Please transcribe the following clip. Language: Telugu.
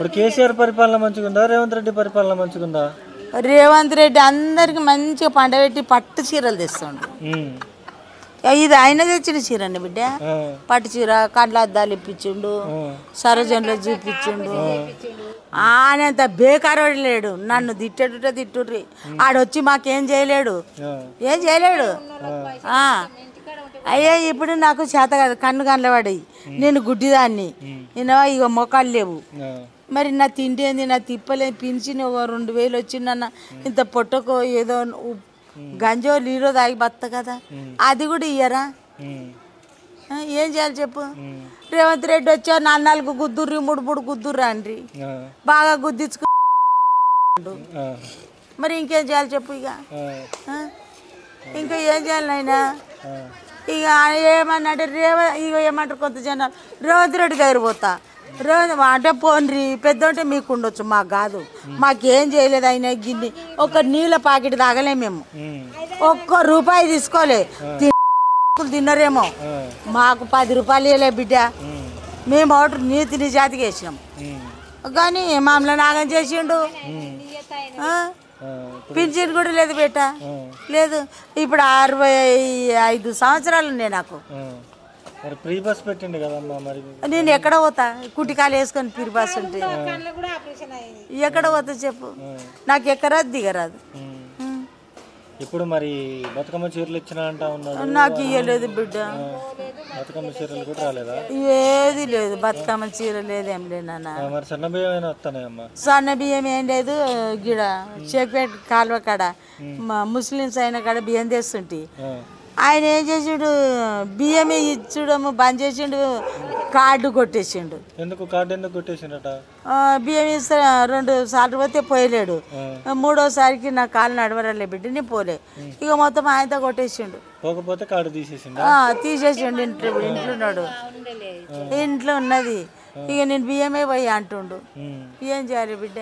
ఇప్పుడు కేసీఆర్ పరిపాలన మంచిగుందా, రేవంత్ రెడ్డి పరిపాలన మంచిగుందా? రేవంత్ రెడ్డి అందరికి మంచిగా పండబెట్టి పట్టు చీరలు తెస్తుండు. ఇది ఆయన తెచ్చిన చీర అండి బిడ్డ. పట్టు చీర, కండ్ల అద్దాలు ఇప్పించిండు, సరోజంలో చూపించిండు. ఆయనంత బేకారోడు లేడు. నన్ను తిట్టేట తిట్టుర్రి, ఆడొచ్చి మాకేం చేయలేడు, ఏం చేయలేడు. అయ్యే ఇప్పుడు నాకు చేత కాదు, కన్ను కనలవాడి, నేను గుడ్డిదాన్ని, నేను ఇక మొక్కలు లేవు. మరి నా తిండి ఏంది, నా తిప్పలేదు. పింఛన్ 2000 వచ్చిందన్న, ఇంత పొట్టకో ఏదో గంజో నీరో తాగి బత్త కదా, అది కూడా ఇయ్యరా? ఏం చేయాలి చెప్పు? రేవంత్ రెడ్డి వచ్చా 4 గుద్దుర్రి, 3 గుద్దుర్రా అండ్రి, బాగా గుద్దించుకు. మరి ఇంకేం చేయాలి చెప్పు? ఇక ఇంకా ఏం చేయాలి నాయనా? ఇక ఏమన్నాడు ఇక ఏమంటారు కొంత జనాలు, రేవంత్ రెడ్డి దగ్గర పోతా. అంటే పోన్రి, పెద్ద అంటే మీకు ఉండొచ్చు, మాకు కాదు. మాకేం చేయలేదు అయినా. గిన్నె ఒక నీళ్ళ ప్యాకెట్ తాగలే మేము, ఒక్క రూపాయి తీసుకోలే. తిన్నరేమో, మాకు 10 రూపాయలు ఇవ్వలే బిడ్డ. మేము ఓటు నీతి నిజాతికి వేసినాం, కానీ మమ్మల్ని నాగం చేసిండు. పింఛన్ కూడా లేదు బిడ్డ, లేదు. ఇప్పుడు 65 సంవత్సరాలు ఉన్నాయి నాకు. ఫ్రీ బస్ పెట్టిండు కదమ్మా, మరి నేను ఎక్కడ పోతా? కుటికాలు వేసుకొని ఫ్రీ బస్ ఉంటే ఎక్కడ పోతా చెప్పు? నాకు ఎక్కరాదు, దిగరాదు. ఇప్పుడు మరి బతుకమ్మ చీరలు ఇచ్చినా అంటా ఉన్నాడు. నాకు ఇయ్యలేదు బిడ్డ, బతుకమ్మ చీరలు కూడా రాలేదా? ఏది లేదు, బతుకమ్మ చీర లేదు, ఏం లేదన్నా. మరి సన్న బియ్యం అయినా వస్తానమ్మా? సన్న బియ్యం ఏం లేదు. గిడ షేక్పేట కాలువ కాడ ముస్లిమ్స్ అయిన కాడ బియ్యం తెస్తుంటే ఆయన ఏం చేసిండు, బియ్యమే ఇచ్చడము బంద్ చేసిండు, కార్డు కొట్టేసిండు. ఎందుకు కార్డు ఎందుకు కొట్టేసిండట? బియ్యం ఇస్తే 2 సార్లు పోతే పోయలేడు, 3వసారికి నా కాలు నడవరలే బిడ్డ, నేను పోలే. ఇక మొత్తం ఆయనతో కొట్టేసిండు. పోకపోతే కార్డు తీసేసిండు. తీసేసిండు. ఇంట్లో ఉన్నాడు, ఇంట్లో ఉన్నది. ఇక నేను బియ్యమే పోయి అంటుండు. ఏం చేయాలి బిడ్డ?